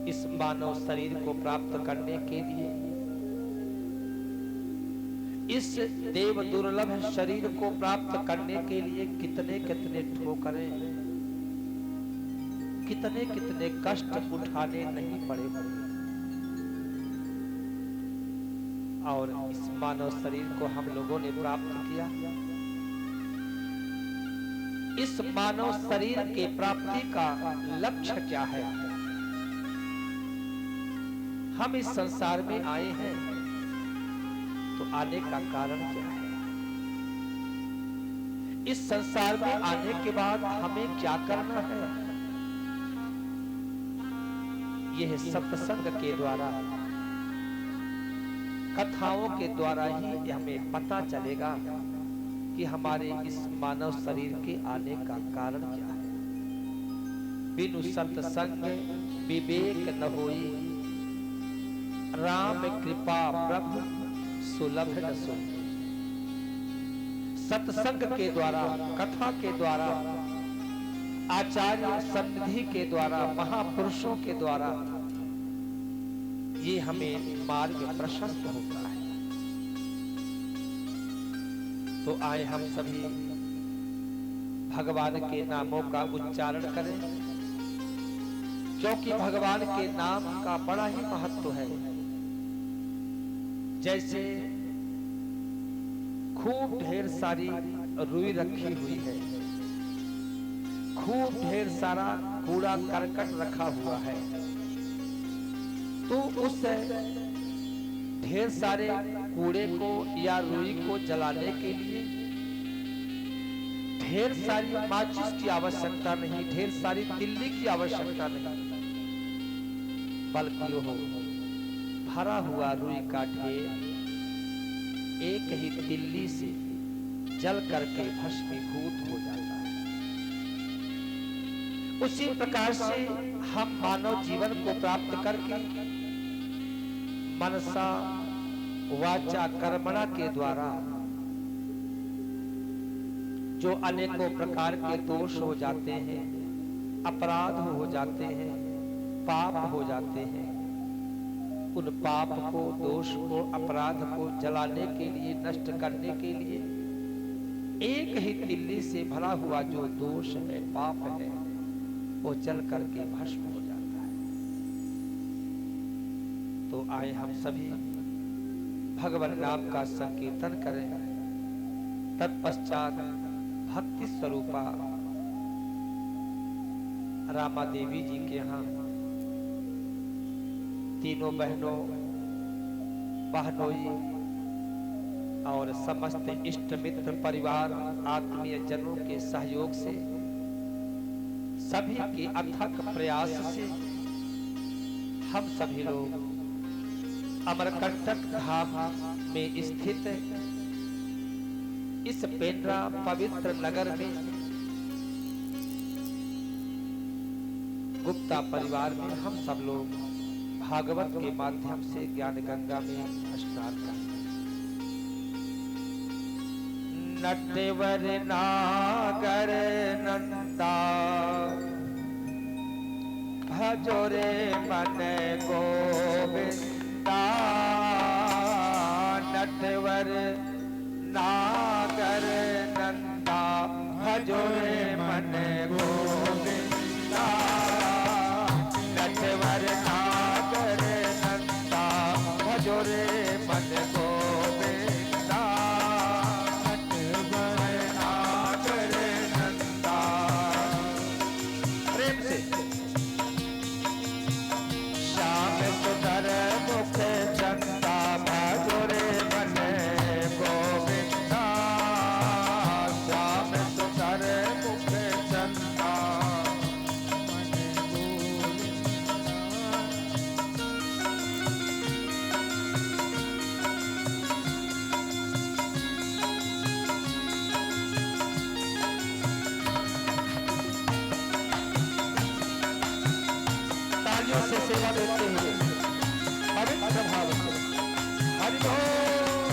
इस मानव शरीर को प्राप्त करने के लिए, इस देव दुर्लभ शरीर को प्राप्त करने के लिए कितने कितने ठोकरें, कितने कितने कष्ट उठाने नहीं पड़े और इस मानव शरीर को हम लोगों ने प्राप्त किया। इस मानव शरीर के प्राप्ति का लक्ष्य क्या है? हम इस संसार में आए हैं तो आने का कारण क्या है? इस संसार में आने के बाद हमें क्या करना है? यह सत्संग के द्वारा, कथाओं के द्वारा ही हमें पता चलेगा कि हमारे इस मानव शरीर के आने का कारण क्या है। बिनु सत्संग विवेक न होई, राम कृपा प्रभु सुलभ न सोई। सत्संग के द्वारा, कथा के द्वारा, आचार्य सन्निधि के द्वारा, महापुरुषों के द्वारा ये हमें मार्ग प्रशस्त होता है। तो आए हम सभी भगवान के नामों का उच्चारण करें, क्योंकि भगवान के नाम का बड़ा ही महत्व है। जैसे खूब ढेर सारी रुई रखी हुई है, खूब ढेर सारा कूड़ा करकट रखा हुआ है, तो उस ढेर सारे कूड़े को या रुई को जलाने के लिए ढेर सारी माचिस की आवश्यकता नहीं, ढेर सारी तिल्ली की आवश्यकता नहीं, बल्कि हो भरा हुआ रुई का ढेर एक ही तिल्ली से जल करके भस्मीभूत हो जाता है। उसी प्रकार से हम मानव जीवन को प्राप्त करके मनसा वाचा कर्मणा के द्वारा जो अनेकों प्रकार के दोष हो जाते हैं, अपराध हो जाते हैं, पाप हो जाते हैं, उन पाप को, दोष को, अपराध को जलाने के लिए, नष्ट करने के लिए एक ही तिल्ली से भरा हुआ जो दोष है, पाप है, वो जल करके भस्म हो जाता है। तो आए हम सभी भगवान नाम का संकीर्तन करें, तत्पश्चात भक्ति स्वरूपा रामा देवी जी के यहाँ तीनों बहनों, बहनोई और समस्त इष्ट मित्र परिवार आत्मीय जनों के सहयोग से, सभी के अथक प्रयास से हम सभी लोग अमरकंटक धाम में स्थित इस पेंड्रा पवित्र नगर में गुप्ता परिवार में हम सब लोग भागवत के माध्यम से ज्ञान गंगा में स्नान करते हैं। नटवर नागर नंदा भजो रे मन गोविंदा, नटवर नागर नंदा भजो रे मन गोविंदा, नटवर नागर नंदा भजो रे मन गोविंदा, नटवर नागर नंदा। प्रेम से श्याम सुंदर मुख चंदा भजो रे मन गोविंदा, श्याम सुंदर मुख चंदा से सेवा देते हुए पवित्र भाव से हरि बोल।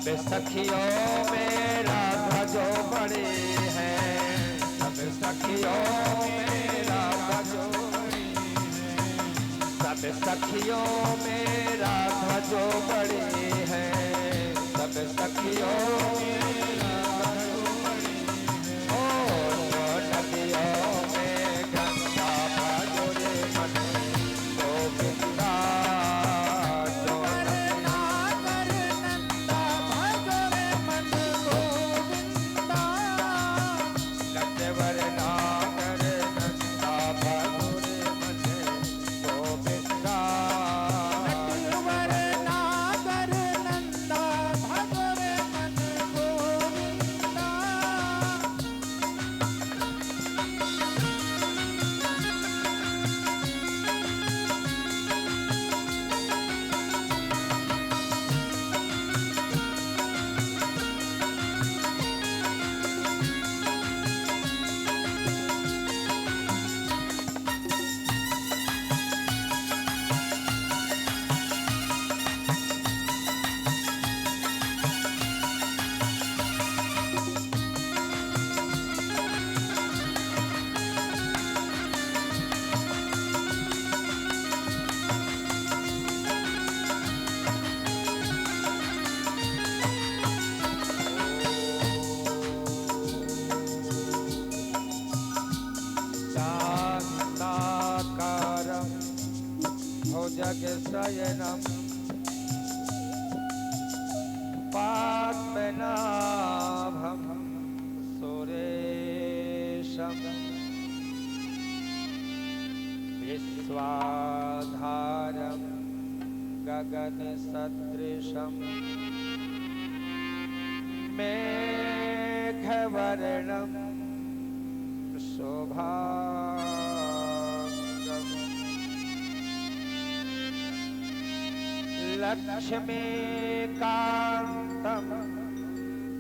सखियों में राधा जो बड़े हैं, सब सखियों में राधा जो बड़े हैं, सब सखियों में राधा जो बड़े हैं, सब सखियों में राधा जो बड़े हैं। ओ नदियों में गंगा भगोरे मन गोविंदा, जगशयनम् पद्मनाभं सुरेशं विश्वाधारं गगनसदृशं मेघवर्णं शोभाङ्गम् लक्ष्मीकान्तं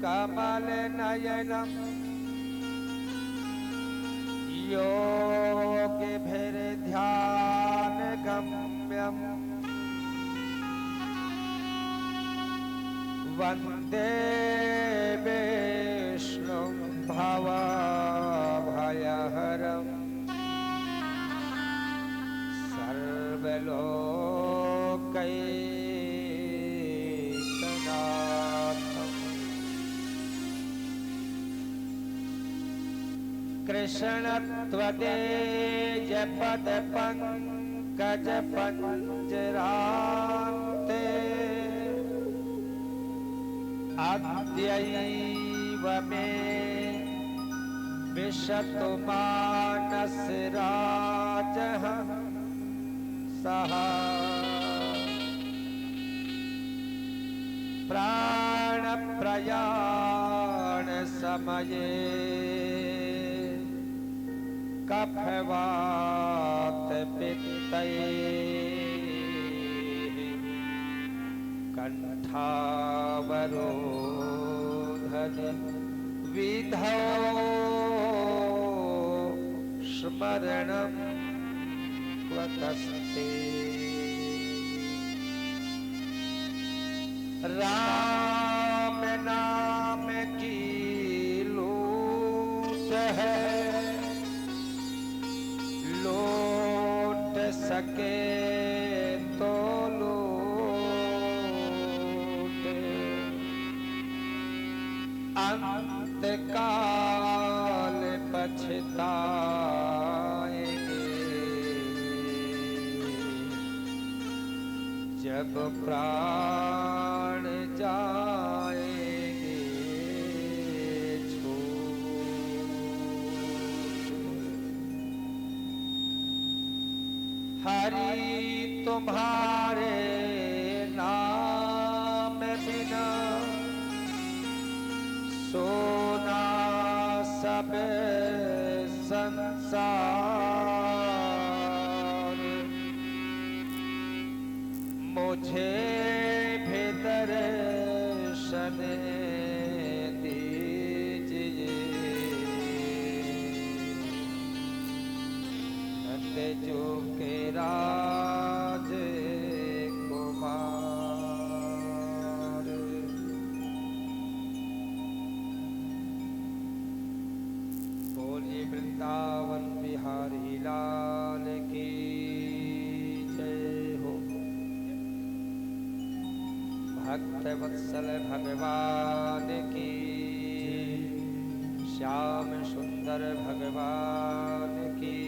कमलनयनं योगिभिर्ध्यानगम्यं वन्दे विष्णुं भवभयहरं सर्वलोकैकनाथम्। कृष्णत्वदेज पदपङ्कज पञ्जरान्ते अद्यैव मे विशतु मानसराजः सः प्राणप्रयाण समये कफवात पित्तैः कंठावरोधन विधौ स्मरणं क्वतस्ते। राम नाम की लूट है, लूट सके तो लूट, अंतकाल पछताएंगे जब प्राण जाएंगे छूट। हरि तुम्हारे नाम बिना सोना सब संसार, मुझे भी दर्शन दीजिए। नंद जो के राज कुमार, वृंदावन बिहारी लाल की जय हो। भक्त वत्सल भगवान की, श्याम सुंदर भगवान की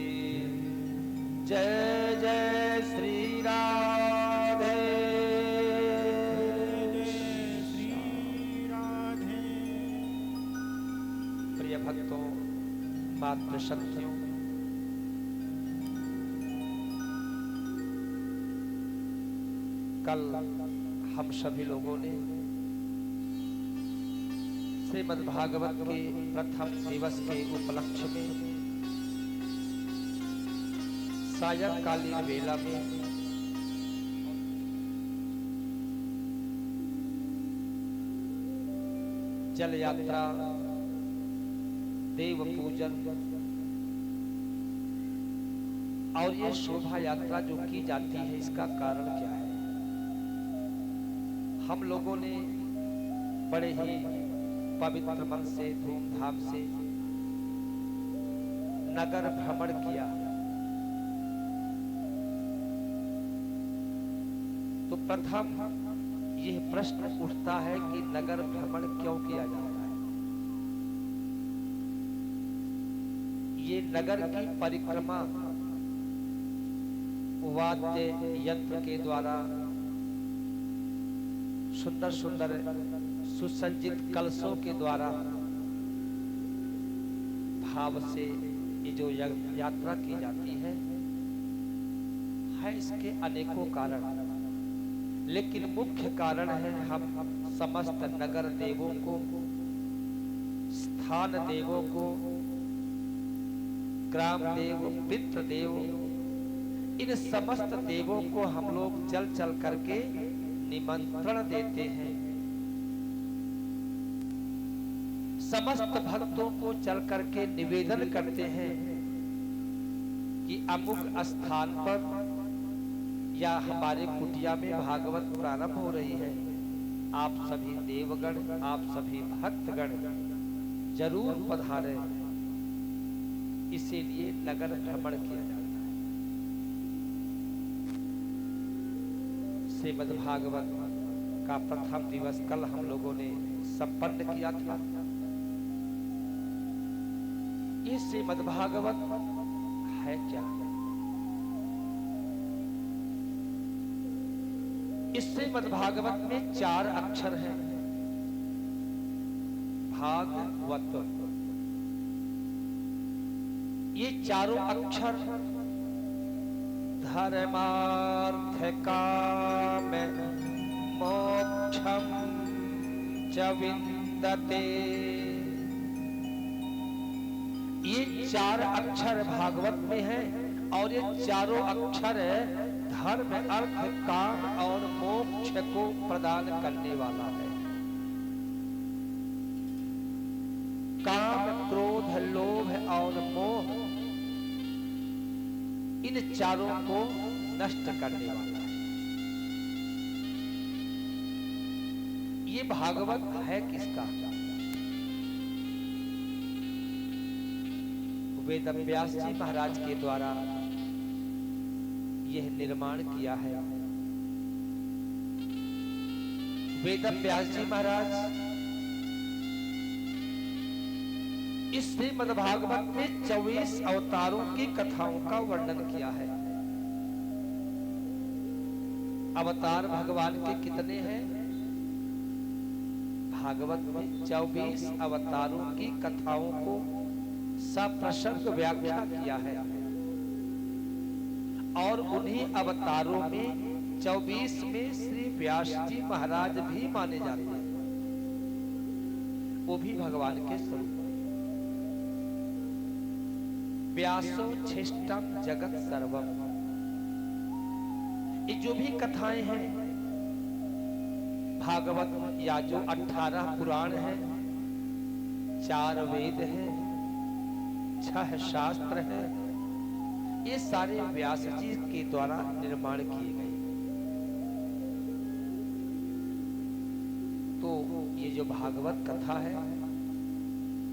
जय जय श्री राधे श्री राधे। प्रिय भक्तों, मातृशक्तियों, कल हम सभी लोगों ने श्रीमद्भागवत के प्रथम दिवस के उपलक्ष्य में सायंकालीन वेला में जल यात्रा, देव पूजन और ये शोभा यात्रा जो की जाती है, इसका कारण क्या है? हम लोगों ने बड़े ही पवित्र मन से, धूमधाम से नगर भ्रमण किया। तो प्रथम यह प्रश्न उठता है कि नगर भ्रमण क्यों किया जाता है? ये नगर की परिक्रमा वाद्य यंत्र के द्वारा, सुंदर सुंदर सुसज्जित कलशों के द्वारा भाव से ये जो यात्रा की जाती है इसके अनेकों कारण, लेकिन मुख्य कारण है हम समस्त नगर देवों को, स्थान देवों को, ग्राम देव, पितृ देव, इन समस्त देवों को हम लोग चल चल करके निमंत्रण देते हैं। समस्त भक्तों को चल करके निवेदन करते हैं कि अमुक स्थान पर या हमारे कुटिया में भागवत प्रारंभ हो रही है, आप सभी देवगण, आप सभी भक्तगण जरूर पधारे। इसीलिए नगर भ्रमण किया जाता है। श्रीमद्भागवत का प्रथम दिवस कल हम लोगों ने संपन्न किया था। ये श्रीमद्भागवत है क्या? इस श्रीमद्भागवत में 4 अक्षर हैं। भागवत, ये चारों अक्षर धर्मार्थ काम मोक्षम च विन्दते, ये 4 अक्षर भागवत में है और ये चारों अक्षर धर्म, अर्थ, काम और मोक्ष को प्रदान करने वाला है। काम, क्रोध, लोभ और मोह, इन चारों को नष्ट करने वाला है। ये भागवत है किसका? वेद व्यास जी महाराज के द्वारा यह निर्माण किया है। वेद व्यास जी महाराज इस श्रीमद्भागवत में 24 अवतारों की कथाओं का वर्णन किया है। अवतार भगवान के कितने हैं? भागवत में 24 अवतारों की कथाओं को सप्रसंग व्याख्या किया है और उन्हीं अवतारों में 24 में श्री व्यास जी महाराज भी माने जाते हैं। वो भी भगवान के स्वरूप। व्यासो छिष्टम जगत सर्वम, ये जो भी कथाएं हैं भागवत, या जो 18 पुराण हैं, 4 वेद हैं, 6 शास्त्र हैं, ये सारे व्यास जी के द्वारा निर्माण किए गए। तो ये जो भागवत कथा है,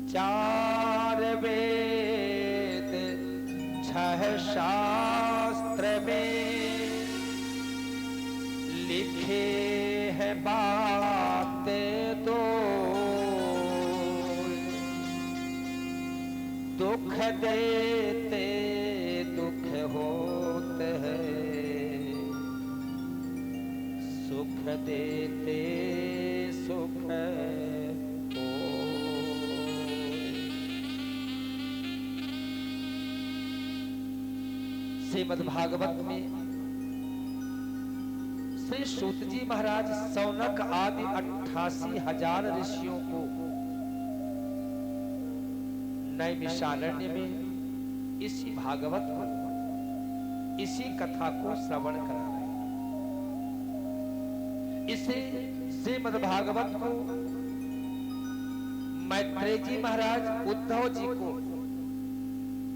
4 वेद छह शास्त्र में लिखे है बातें दो, दुख देते दुख होते हैं, सुख देते सुख हो। श्रीमद्भागवत में श्री सूत जी महाराज सौनक आदि 88,000 ऋषियों को नैमिषारण्य में इसी भागवत को, इसी कथा को श्रवण करा रहे हैं। इसे श्रीमद्भागवत को मैत्रेय जी महाराज उद्धव जी को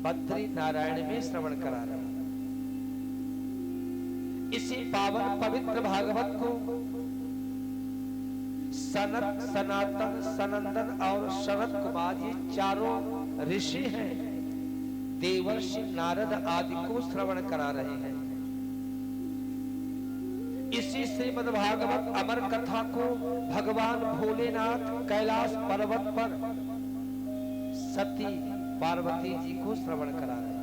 बद्री नारायण में श्रवण करा रहे हैं। इसी पावन पवित्र भागवत को सनत, सनातन, सनंदन और शरद कुमार ये चारों ऋषि हैं, देवर्षि नारद आदि को श्रवण करा रहे हैं। इसी श्रीमद्भागवत अमर कथा को भगवान भोलेनाथ कैलाश पर्वत पर सती पार्वती जी को श्रवण करा रहे हैं।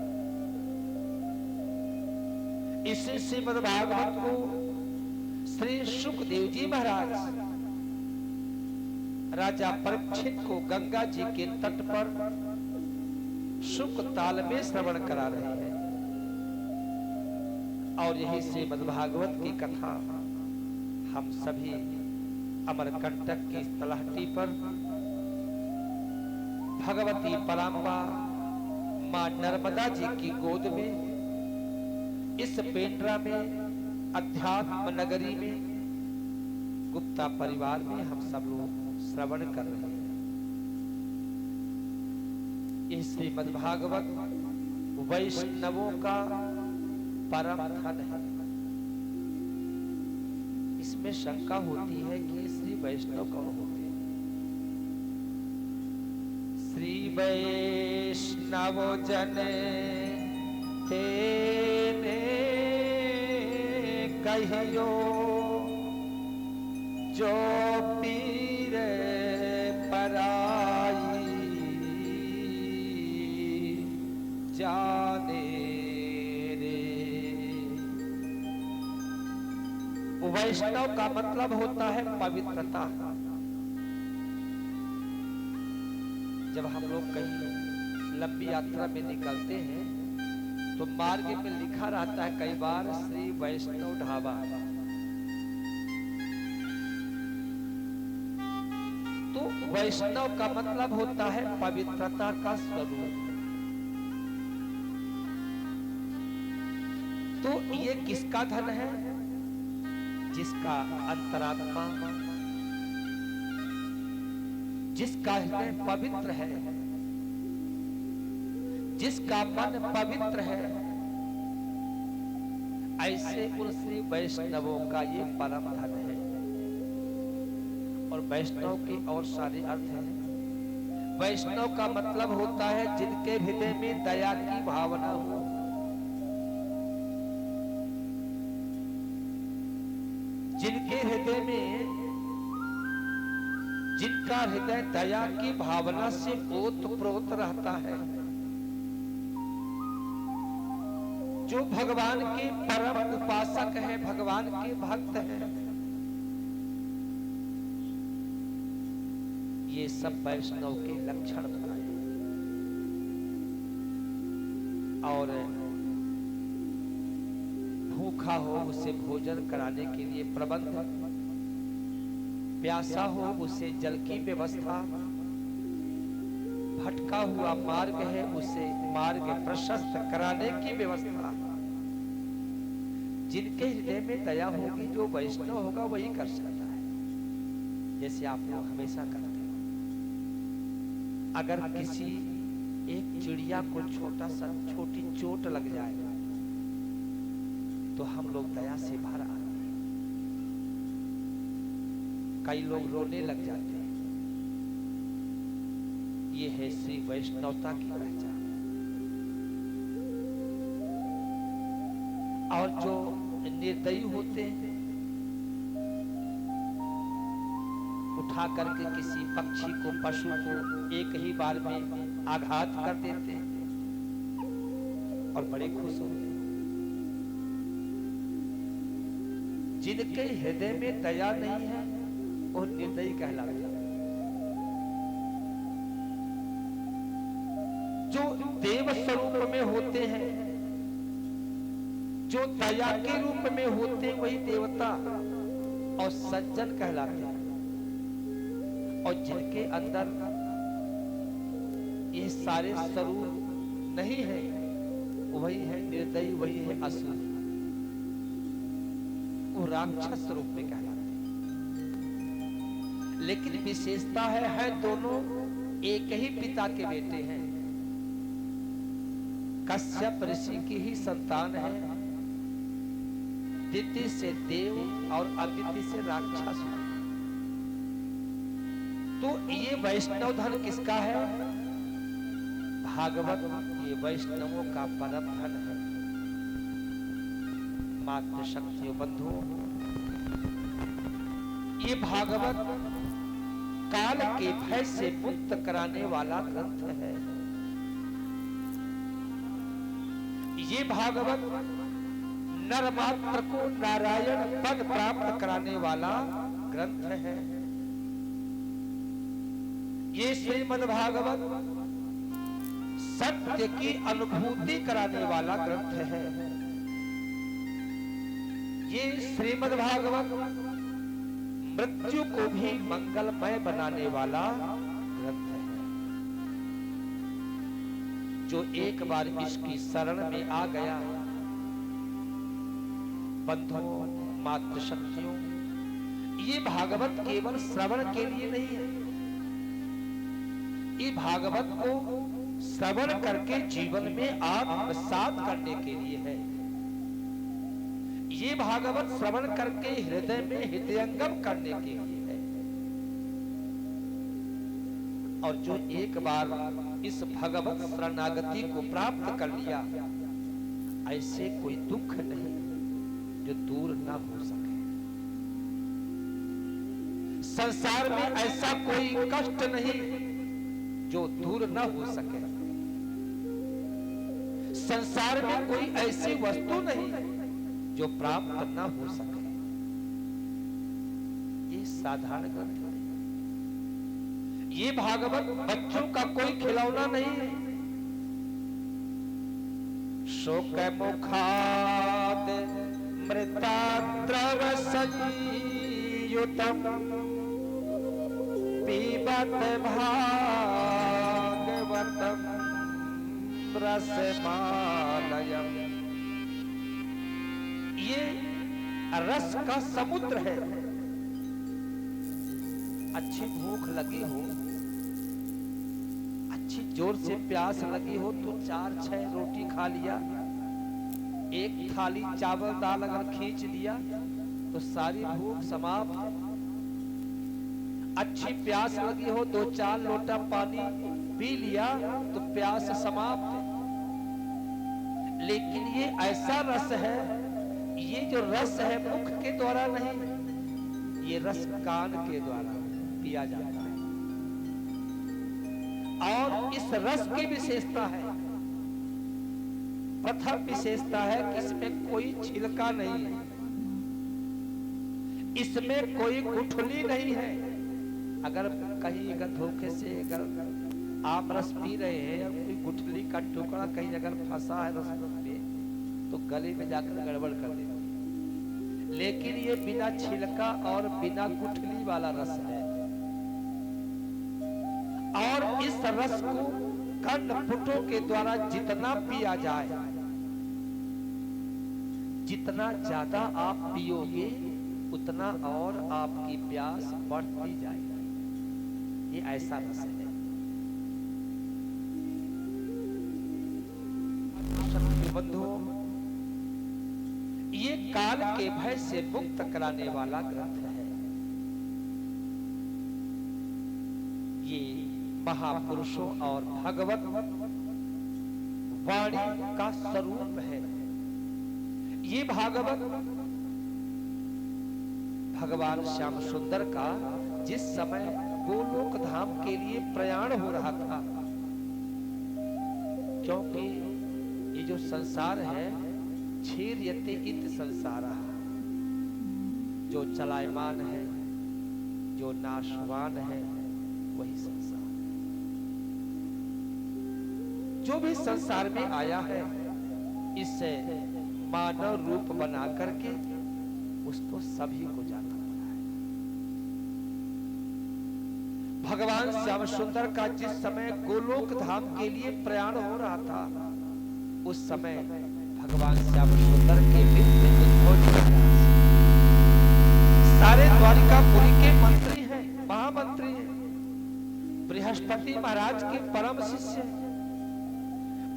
इसी श्रीमद्भागवत को श्री सुखदेव जी महाराज राजा परीक्षित को गंगा जी के तट पर शुक ताल में श्रवण करा रहे हैं। और यही श्रीमद्भागवत की कथा हम सभी अमरकंटक की तलहटी पर भगवती पराम्बा मां नर्मदा जी की गोद में, इस पेंड्रा में, अध्यात्म नगरी में, गुप्ता परिवार में हम सब लोग श्रवण कर रहे हैं। यह श्रीमद्भागवत वैष्णवों का परम धन है। इसमें शंका होती है कि श्री वैष्णव कौन होते हैं? श्री वैष्णव जन तेने कहियो जो पीर पराई जाने रे। वैष्णव का मतलब होता है पवित्रता। जब हम लोग कहीं लंबी यात्रा में निकलते हैं तो मार्ग में लिखा रहता है कई बार श्री वैष्णव ढाबा। तो वैष्णव का मतलब होता है पवित्रता का स्वरूप। तो ये किसका धन है? जिसका अंतरात्मा, जिसका हृदय पवित्र है, जिसका मन पवित्र है, ऐसे उन श्री वैष्णवों का ये परम धन है। और वैष्णव के और सारे अर्थ हैं। वैष्णव का मतलब होता है जिनके हृदय में दया की भावना हो, जिनके हृदय में, जिनका हृदय दया की भावना से ओतप्रोत रहता है, जो भगवान के परम उपासक है, भगवान के भक्त हैं। ये सब वैष्णव के लक्षण बताए। और भूखा हो उसे भोजन कराने के लिए प्रबंध, प्यासा हो उसे जल की व्यवस्था, भटका हुआ मार्ग है उसे मार्ग प्रशस्त कराने की व्यवस्था। जिनके हृदय में दया होगी, जो वैष्णव होगा वही कर सकता है। जैसे आप लोग हमेशा करते हैं, अगर किसी एक चिड़िया को छोटी चोट लग जाए तो हम लोग दया से भर आते हैं, कई लोग रोने लग जाते हैं। ये है श्री वैष्णवता की पहचान। निर्दयी होते हैं, उठा करके किसी पक्षी को, पशु को एक ही बार में आघात कर देते हैं और बड़े खुश होते हैं। जिनके हृदय में दया नहीं है वो निर्दयी कहलाते हैं। जो देव स्वरूप में होते हैं, जो दया के रूप में होते हैं, वही देवता और सज्जन कहलाते हैं। और जिनके अंदर ये सारे स्वरूप नहीं है, वही है निर्दयी, वही है असुर, वो राक्षस रूप में कहलाते हैं। लेकिन विशेषता है दोनों एक ही पिता के बेटे हैं। कश्यप ऋषि की ही संतान है, दिति से देव और अदिति से राक्षस। तो ये वैष्णव धन किसका है? भागवत ये वैष्णवों का परम धन है। मातृशक्तियों बंधुओं, ये भागवत काल के भय से मुक्त कराने वाला ग्रंथ है। ये भागवत नरमात्र को नारायण पद प्राप्त कराने वाला ग्रंथ है। ये श्रीमद् भागवत सत्य की अनुभूति कराने वाला ग्रंथ है। ये श्रीमद् भागवत मृत्यु को भी मंगलमय बनाने वाला ग्रंथ है। जो एक बार इसकी शरण में आ गया, बंधुओं मातृशक्तियों, ये भागवत केवल श्रवण के लिए नहीं है, ये भागवत को श्रवण करके जीवन में आत्मसात करने के लिए है। ये भागवत श्रवण करके हृदय में हृदयंगम करने के लिए है। और जो एक बार इस भगवत शरणागति को प्राप्त कर लिया, ऐसे कोई दुख नहीं जो दूर ना हो सके। संसार में ऐसा कोई कष्ट नहीं जो दूर ना हो सके। संसार में कोई ऐसी वस्तु नहीं जो प्राप्त ना हो सके। ये साधारण ग्रंथ है। ये भागवत बच्चों का कोई खिलौना नहीं है। शोक मुखाद मृताद्रव संयुतम पीबत भागवतम रसमालयम। ये रस का समुद्र है। अच्छी भूख लगी हो, अच्छी जोर से प्यास लगी हो तो 4-6 रोटी खा लिया, एक थाली चावल दाल अगर खींच लिया तो सारी भूख समाप्त। अच्छी प्यास लगी हो 2-4 लोटा पानी पी लिया तो प्यास समाप्त। लेकिन ये ऐसा रस है, ये जो रस है मुख के द्वारा नहीं, ये रस कान के द्वारा पिया जाता है। और इस रस की विशेषता है, प्रथम विशेषता है कि इसमें कोई छिलका नहीं है, इसमें कोई गुठली नहीं है। अगर कहीं अगर धोखे से अगर आप रस पी रहे हैं और कोई गुठली का टुकड़ा कहीं अगर फंसा है रस में तो गले में जाकर गड़बड़ कर देती है। लेकिन ये बिना छिलका और बिना गुठली वाला रस है। और इस रस को कर्णपुटों के द्वारा जितना पिया जाए, जितना ज्यादा आप पियोगे उतना और आपकी प्यास बढ़ती जाएगी। ये ऐसा रस है। बंधुओं, ये काल के भय से मुक्त कराने वाला ग्रंथ है। ये महापुरुषों और भगवत वाणी का स्वरूप है। ये भागवत भगवान श्याम सुंदर का जिस समय गोलोक धाम के लिए प्रयाण हो रहा था, क्योंकि ये जो संसार है क्षीर्यते इति संसारः, जो चलायमान है, जो नाशवान है, वही संसार। जो भी संसार में आया है, इससे मानव रूप बना करके उसको सभी को जाना पड़ा है। भगवान श्याम सुंदर का जिस समय गोलोक धाम के लिए प्रयाण हो रहा था, उस समय भगवान श्याम सुंदर के मित्र उद्धव जी सारे द्वारिकापुरी के मंत्री हैं, महामंत्री हैं, बृहस्पति महाराज के परम शिष्य।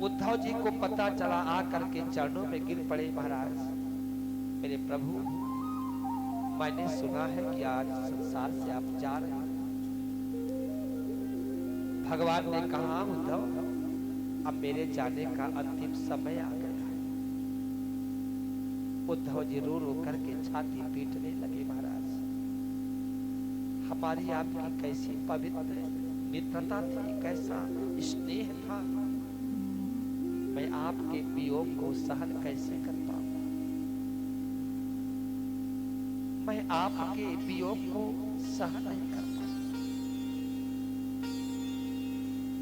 उद्धव जी को पता चला, आकर के चरणों में गिर पड़े, महाराज मेरे प्रभु, मैंने सुना है कि आज संसार से आप जा रहे हैं। भगवान ने कहा, उद्धव अब मेरे जाने का अंतिम समय आ गया है। उद्धव जी रो रो करके छाती पीटने लगे, महाराज हमारी आपकी कैसी पवित्र मित्रता थी, कैसा स्नेह था, मैं आपके वियोग को सहन कैसे कर पाऊंगा, मैं आपके वियोग को सहन नहीं कर पाऊंगा,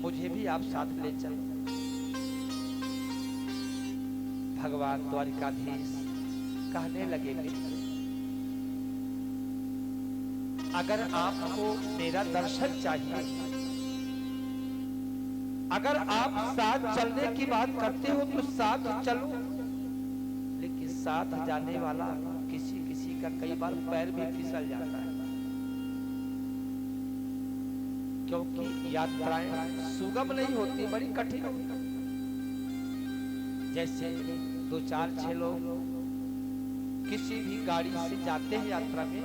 मुझे भी आप साथ ले चलो। भगवान द्वारिकाधीश कहने लगे, अगर आपको मेरा दर्शन चाहिए, अगर आप साथ चलने की बात करते हो तो साथ चलो, लेकिन साथ जाने वाला किसी किसी का कई बार पैर भी फिसल जाता है, क्योंकि यात्राएं सुगम नहीं होती, बड़ी कठिन होती। जैसे 2 4 6 लोग किसी भी गाड़ी से जाते हैं यात्रा में,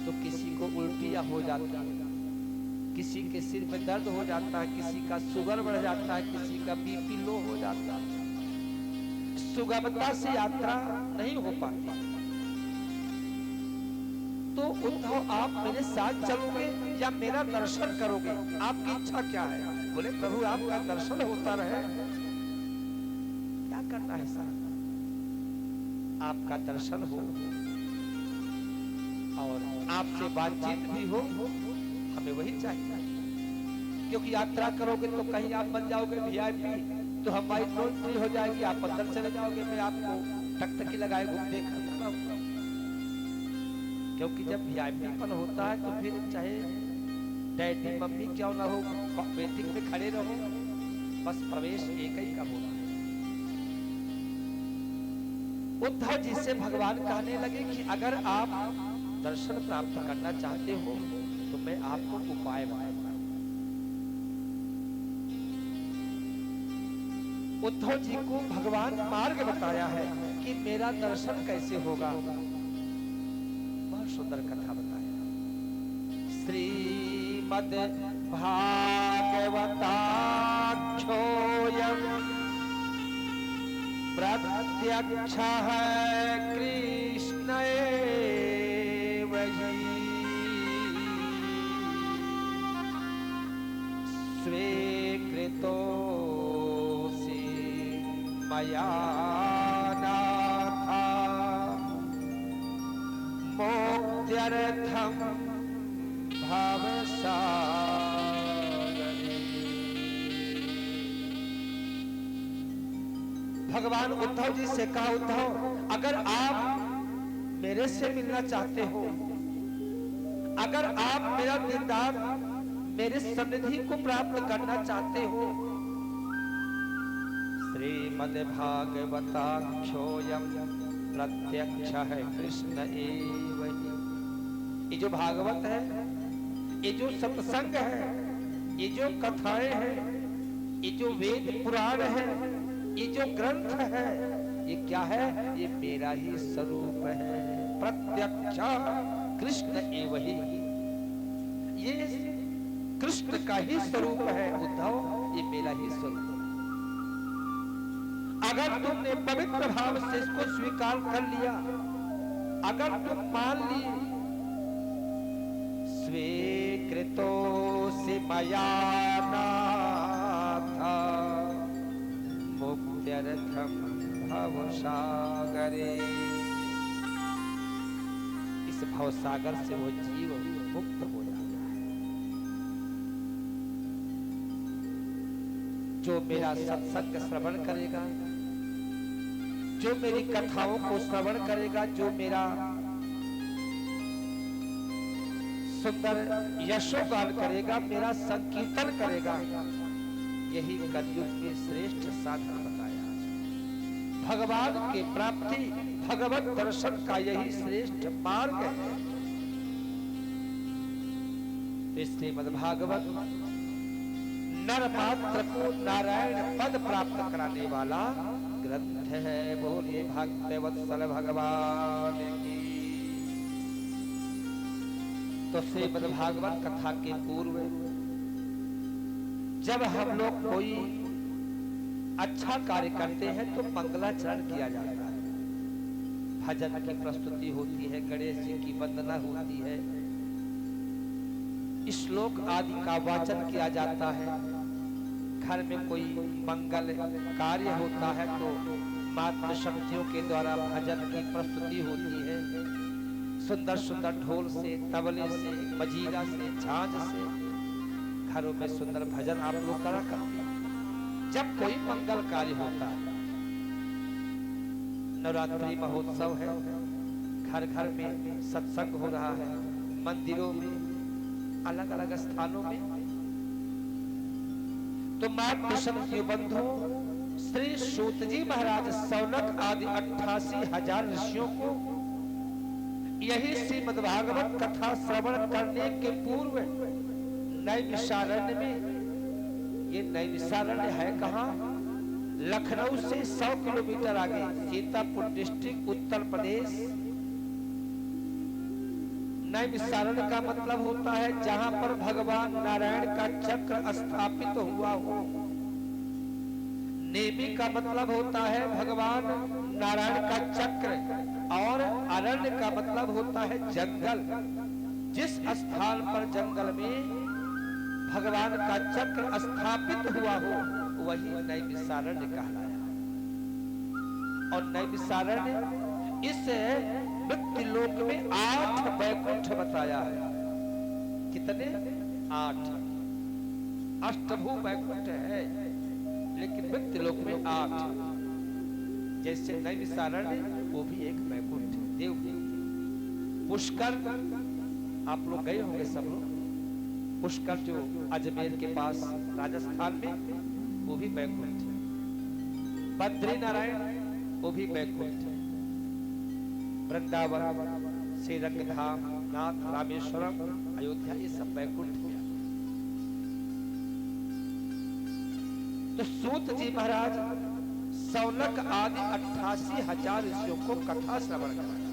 तो किसी को उल्टियां हो जाती है, किसी के सिर में दर्द हो जाता है, किसी का शुगर बढ़ जाता है, किसी का बीपी लो हो जाता है, सुगमता से यात्रा नहीं हो पाती। तो उद्धव आप मेरे साथ चलोगे या मेरा दर्शन करोगे, आपकी इच्छा क्या है? बोले प्रभु आपका दर्शन होता रहे, क्या करना है साथ, आपका दर्शन हो और आपसे बातचीत भी हो, हमें वही चाहिए। क्योंकि यात्रा करोगे तो कहीं आप बन जाओगे वीआईपी, तो हमारी नोट फ्री हो जाएगी, आप अंदर चले जाओगे, मैं आपको टकटकी लगाए घूमते खड़ा हूं। क्योंकि जब वीआईपीपन होता है तो फिर चाहे डैडी मम्मी क्यों ना हो, वेटिंग में खड़े रहो, बस प्रवेश एक ही का होना है। उद्धव जी से भगवान कहने लगे कि अगर आप दर्शन प्राप्त करना चाहते हो तो मैं आपको उपाय बताऊंगा। उद्धव जी को भगवान मार्ग बताया है कि मेरा दर्शन कैसे होगा। बहुत सुंदर कथा बताया। श्रीमद् भागवताख्योऽयं प्रत्यक्षः कृष्ण एव हि स्वीकृतोऽसि मया नाथ मोक्त्यर्थं भवसागरे। भगवान उद्धव जी से कहा, उद्धव अगर आप मेरे से मिलना चाहते हो, अगर आप मेरा दीदार, मेरे सन्निधि को प्राप्त करना चाहते हो, श्रीमद् भागवताख्योऽयं प्रत्यक्षः कृष्ण एव हि। ये जो भागवत है, ये जो सत्संग है, ये जो कथाएं हैं, ये जो वेद पुराण है, ये जो ग्रंथ है, ये क्या है? ये मेरा ही स्वरूप है। प्रत्यक्ष कृष्ण एव हि, ये कृष्ण का ही स्वरूप है उद्धव, ये मेरा ही स्वरूप। अगर तुमने पवित्र भाव से इसको स्वीकार कर लिया अगर तुम मान लिए स्वीकृतोऽसि मया नाथ मुक्त्यर्थं भवसागरे, इस भवसागर से वो जीव मुक्त हो जाता है। जो मेरा सत्संग श्रवण करेगा, जो मेरी कथाओं को श्रवण करेगा, जो मेरा सुंदर यशोगान करेगा, मेरा संकीर्तन करेगा, यही कलयुग में श्रेष्ठ साधन बताया। भगवान की प्राप्ति, भगवत दर्शन का यही श्रेष्ठ मार्ग है। श्रीमद्भागवत नर मात्र को नारायण पद प्राप्त कराने वाला ग्रंथ है। बोलिए भक्तवत्सल भगवान की। तो श्रीमद्भागवत कथा के पूर्व जब हम लोग कोई अच्छा कार्य करते हैं तो मंगलाचरण किया जाता है, भजन की प्रस्तुति होती है, गणेश जी की वंदना होती है, श्लोक आदि का वाचन किया जाता है। घर में कोई मंगल कार्य होता है तो मातृ शक्तियों के द्वारा भजन की प्रस्तुति होती है। सुंदर सुंदर ढोल से, तबले से, मजीरा से, झांझ से घरों में सुंदर भजन आप लोग करा करते हैं। जब कोई मंगल कार्य होता है, नवरात्रि महोत्सव है, घर घर में सत्संग हो रहा है, मंदिरों में, अलग अलग स्थानों में, तो मातृ शक्ति बंधु श्री सूत जी महाराज सौनक आदि 88,000 ऋषियों को यही श्रीमद्भागवत कथा श्रवण करने के पूर्व नैमिषारण्य में, ये नैमिषारण्य है कहाँ? लखनऊ से 100 किलोमीटर आगे, सीतापुर डिस्ट्रिक्ट, उत्तर प्रदेश। नैमिषारण्य का मतलब होता है जहां पर भगवान नारायण का चक्र स्थापित हुआ हो। नेमी का मतलब होता है भगवान नारायण का चक्र, और अरण्य का मतलब होता है जंगल। जिस स्थान पर जंगल में भगवान का चक्र स्थापित हुआ हो वही नैमिषारण्य कहलाया। और नैमिषारण्य इस मृत्युलोक में 8 वैकुंठ बताया है। कितने? 8 अष्टभू वैकुंठ है, लेकिन मृत्युलोक में 8। जैसे नैमिषारण्य वो भी एक वैकुंठ है, देवलोक। पुष्कर आप लोग गए होंगे सब लोग। पुष्कर जो अजमेर के पास राजस्थान में, वो भी वैकुंठ है। बद्री नारायण वो भी वैकुंठ है। वृंदावन, श्रीरंगधाम, नाथ, रामेश्वरम, अयोध्या, ये सब वैकुंठ है। तो सूत जी महाराज सौनक आदि 88,000 ऋषियों को कथा श्रवण कराया,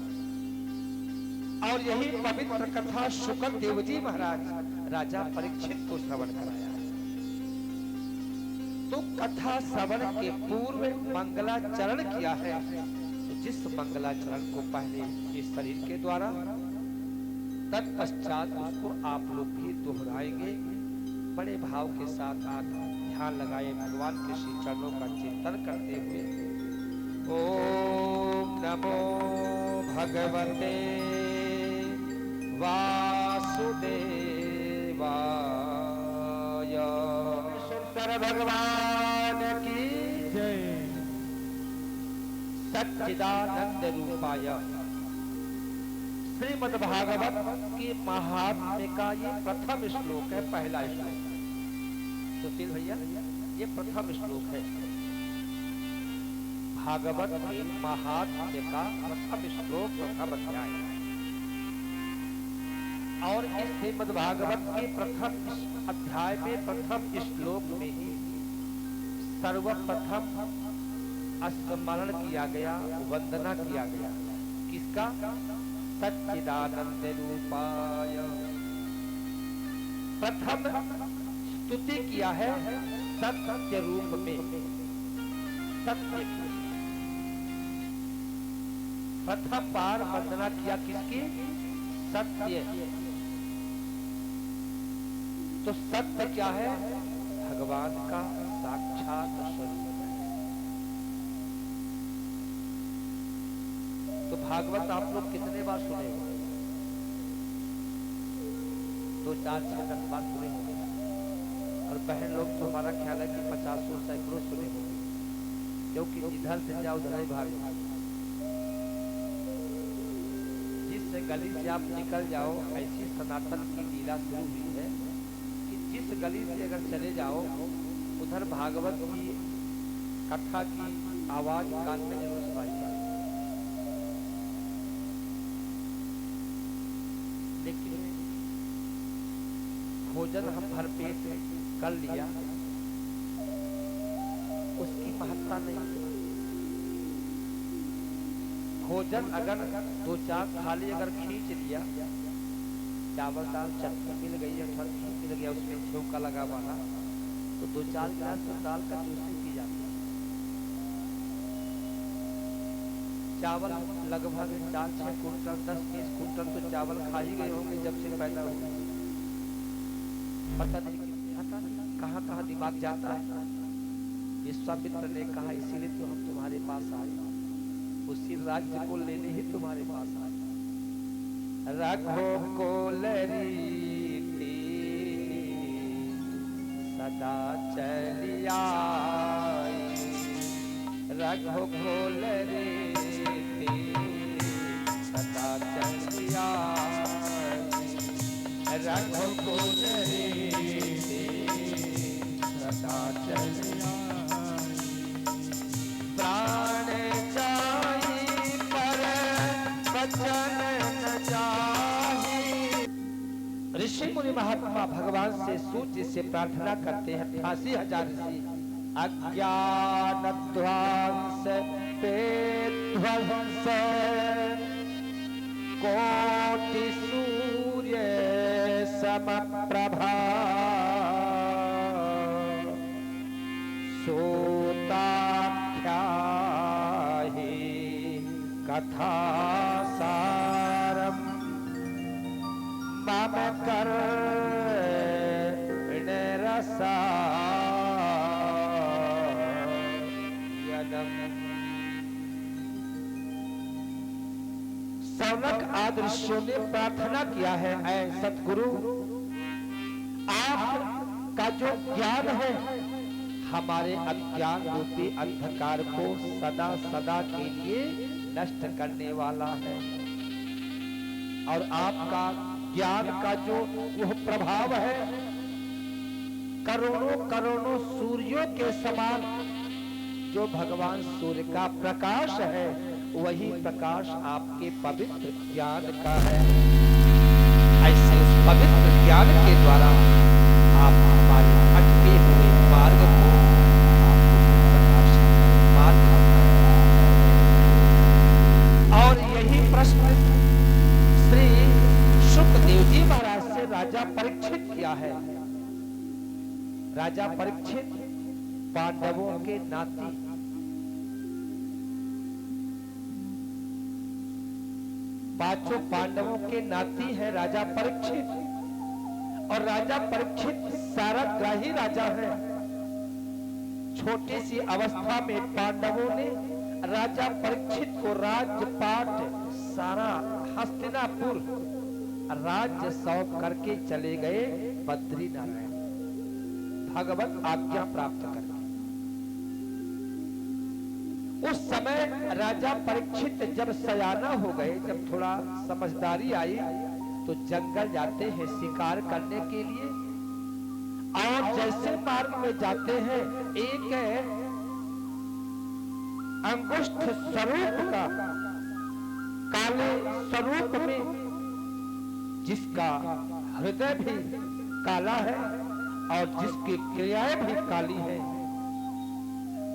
और यही पवित्र कथा शुक्र देव जी महाराज राजा परीक्षित को श्रवण कराया। तो कथा श्रवण के पूर्व मंगलाचरण किया है। तो जिस मंगलाचरण को पहले इस शरीर के द्वारा, तत्पश्चात उसको आप लोग भी दोहराएंगे। बड़े भाव के साथ आप ध्यान लगाए, भगवान के श्री चरणों का चिंतन करते हुए ओम नमो भगवते वासुदेवाय। शंकर भगवान की जय। सच्चिदानंद रूपाय। श्रीमद्भागवत की महात्म्य का ये प्रथम श्लोक है, पहला श्लोक। सुशील भैया, ये प्रथम श्लोक है भागवत के महात्म्य का प्रथम श्लोक, प्रथम अध्याय। और इस श्रीमद्भागवत के प्रथम अध्याय में, प्रथम श्लोक में ही सर्वप्रथम स्मरण किया गया, वंदना किया गया। किसका? सच्चिदानंद रूपाय। प्रथम स्तुति किया है सत्य रूप में, सत्य की। प्रथम बार वंदना किया किसकी? सत्य। तो सत्य क्या है? भगवान का साक्षात स्वरूप है। तो भागवत आप लोग कितने बार सुने होंगे? 2, 4, 6, 10 बार सुने होंगे। और बहन लोग तो हमारा ख्याल है कि 50 सैकड़ों सुने होंगे, क्योंकि जिधर से जाओ उधर ही भाग। जिस गली से आप निकल जाओ, ऐसी सनातन की लीला शुरू हुई है कि जिस गली से अगर चले जाओ उधर भागवत की कथा की आवाज कान में जरूर सुनाई पड़े। लेकिन भोजन हम भरपेट कर लिया, उसकी महत्ता नहीं। भोजन अगर 2-4 थाली अगर खींच लिया, चावल दाल चटनी मिल गई है, घी मिल गया, उसमें छौंका लगा वाला, तो 2-4 गिलास तो दाल का जूस ही पी जाती है। चावल लगभग 4-6 कुंटल, 10-20 कुंटल तो चावल खा ही गए होंगे जब से पैदा हुए। पता नहीं कहाँ कहाँ दिमाग जाता है। विश्वामित्र ने कहा इसीलिए तो हम तुम्हारे पास आए, उसी राज्य को लेने ही तुम्हारे पास आए। रघो को लरीती सदा चलिया, रघो को लरीती सदा चलिया, रघो को लरीती सदा चलिया। प्राण जाई पर वचन न जाहि। ऋषि मुनि महात्मा भगवान से सूर्य से प्रार्थना करते हैं। 88,000 ऋषि अज्ञान ध्वंस पे ध्वंस, कोटि सूर्य समप्रभा, सोता कथा सारम मम कर रसा यदम। सौनक आदि ऋषियों ने प्रार्थना किया है, ऐ सतगुरु आपका जो ज्ञान है हमारे अज्ञान रूपी अंधकार को सदा सदा के लिए नष्ट करने वाला है। और आपका ज्ञान का जो वह प्रभाव है, करोड़ों करोड़ों सूर्यों के समान जो भगवान सूर्य का प्रकाश है, वही प्रकाश आपके पवित्र ज्ञान का है। ऐसे उस पवित्र ज्ञान के द्वारा आप हमारे भटके हुए मार्ग को और यही प्रश्न श्री शुकदेव जी महाराज से राजा परीक्षित किया है। राजा परीक्षित पांडवों के नाती, पांचों पांडवों के नाती है राजा परीक्षित। और राजा परीक्षित साराग्राही राजा है। छोटी सी अवस्था में पांडवों ने राजा परीक्षित को राजपाट सारा हस्तिनापुर राज्य सौंप करके चले गए बद्रीनारायण, भगवत आज्ञा प्राप्त करके। उस समय राजा परीक्षित जब सयाना हो गए, जब थोड़ा समझदारी आई, तो जंगल जाते हैं शिकार करने के लिए। और जैसे मार्ग में जाते हैं, एक अंगुष्ठ स्वरूप का, काले स्वरूप में, जिसका हृदय भी काला है और जिसकी क्रियाएं भी काली है,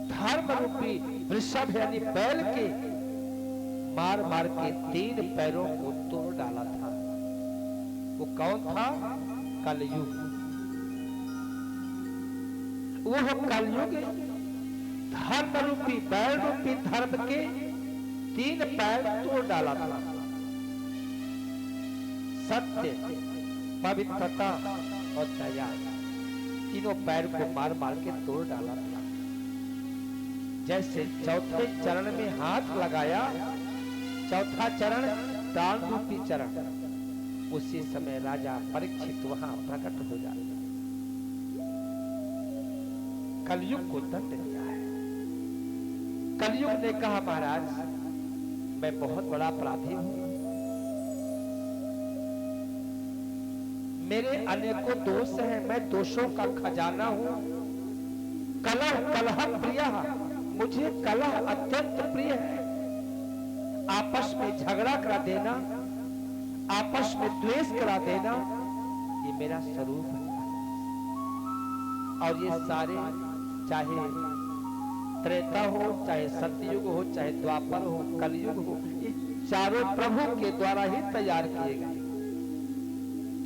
धर्म रूपी वृषभ यानी बैल के मार मार के 3 पैरों को तोड़ डाला था। वो कौन था? कलयुग। वह कलयुग धर्म रूपी बैल रूपी धर्म के 3 पैर तोड़ डाला था। सत्य, पवित्रता और दया, तीनों पैर को मार मार के तोड़ डाला था। जैसे चौथे चरण में हाथ लगाया, चौथा चरण दान रूपी चरण, उसी समय राजा परीक्षित वहां प्रकट हो जाते। कलयुग को दंड दिया है। कलयुग ने कहा महाराज मैं बहुत बड़ा अपराधी हूं, मेरे अनेकों दोष हैं, मैं दोषों का खजाना हूं। कलह कलह प्रिय, मुझे कलह अत्यंत प्रिय है। आपस में झगड़ा करा देना, आपस में द्वेष करा देना, ये मेरा स्वरूप है। और ये सारे, चाहे त्रेता हो, चाहे सतयुग हो, चाहे द्वापर हो, कलयुग हो, ये चारों प्रभु के द्वारा ही तैयार किए गए।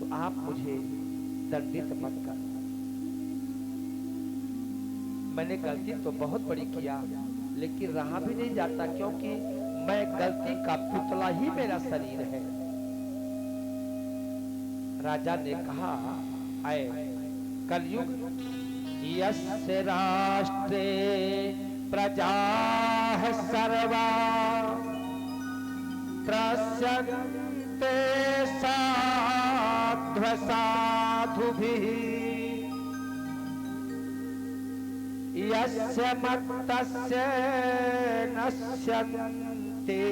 तो आप मुझे दंडित मत कर। मैंने गलती तो बहुत बड़ी किया, लेकिन रहा भी नहीं जाता, क्योंकि मैं गलती का पुतला ही मेरा शरीर है। राजा ने कहा आए कलयुग, यस्य राष्ट्रे प्रजाः सर्वा त्रस्यन्ते साध्व साधुभिः, यस्य मत्तस्य नश्यन्ते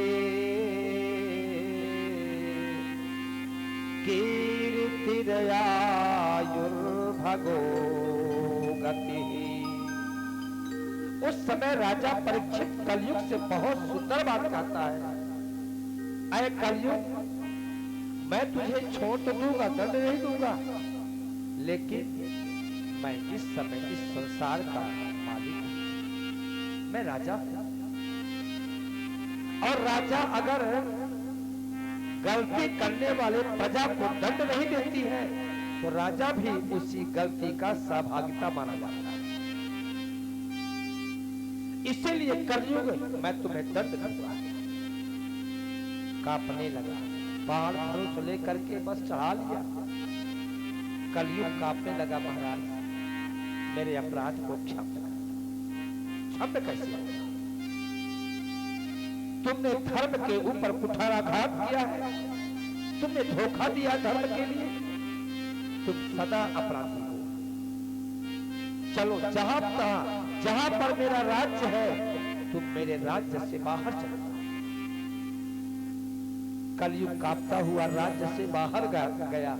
कीर्तिर्यायुर्भगो गतिः। उस समय राजा परीक्षित कलयुग से बहुत सुंदर बात कहता है, अरे कलयुग, मैं तुझे छोड़ तो दूंगा, दंड नहीं दूंगा, लेकिन मैं इस समय इस संसार का मालिक हूं, मैं राजा हूं। और राजा अगर गलती करने वाले प्रजा को दंड नहीं देती है, तो राजा भी उसी गलती का सहभागिता माना जाता है। इसीलिए कलयुग मैं तुम्हें दंड दूंगा। कांपने लगा, बाण धनुष लेकर के बस चढ़ा लिया। कलयुग कांपने लगा, महाराज मेरे अपराध को क्षमा कर। क्षमा कैसे होगा? तुमने धर्म के ऊपर कुठाराघात किया है, तुमने धोखा दिया धर्म के लिए, तुम सदा अपराधी हो। चलो जहां पर मेरा राज्य है, तुम मेरे राज्य से बाहर चलो। कलयुग कांपता हुआ राज्य से बाहर गया,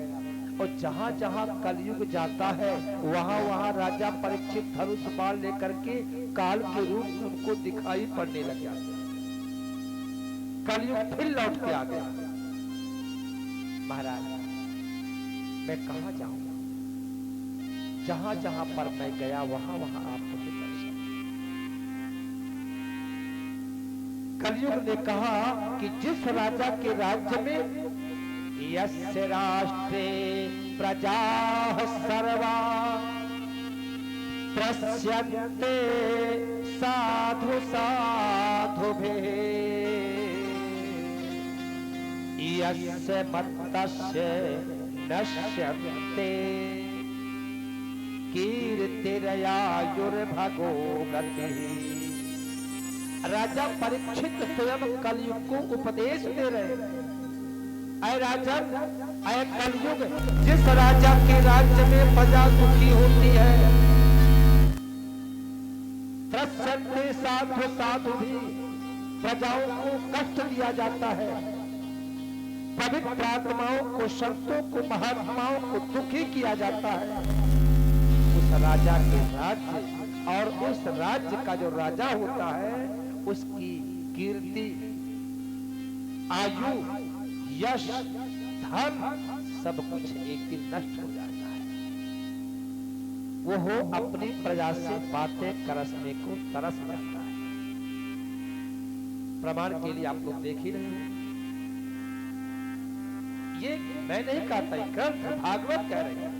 और जहां जहां कलयुग जाता है, वहां वहां राजा परीक्षित धनुष बाण लेकर के काल के रूप में उनको दिखाई पड़ने लग जाते। कलयुग फिर लौट के आ गया। महाराज मैं कहां जाऊं? जहां जहां पर मैं गया, वहां वहां आप मुझे दर्शन। कलयुग ने कहा कि जिस राजा के राज्य में यस्य राष्ट्रे प्रजाः सर्वा त्रस्यन्ते साधु साधुभिः, यस्य मत्तस्य नश्यन्ते कीर्तिर्यायुर्भगो गतिः। राजा परीक्षित स्वयं कलयुग को उपदेश दे रहे। ऐ राजन, ऐ कलयुग, जिस राजा के राज्य में प्रजा सुखी होती है, त्रस्यन्ते साधु साधुभिः, प्रजाओं को कष्ट दिया जाता है, पवित्र आत्माओं को, संतों को, महात्माओं को दुखी किया जाता है। उस राजा के राज्य और उस राज्य का जो राजा होता है, उसकी कीर्ति, आयु, यश, धन, सब कुछ एक दिन नष्ट हो जाता है। वो अपनी प्रजा से बातें करसने को तरस जाता है। प्रमाण के लिए आप लोग देख ही रहे हो, ये मैं नहीं कहता, ग्रंथ भागवत कह रहे हैं।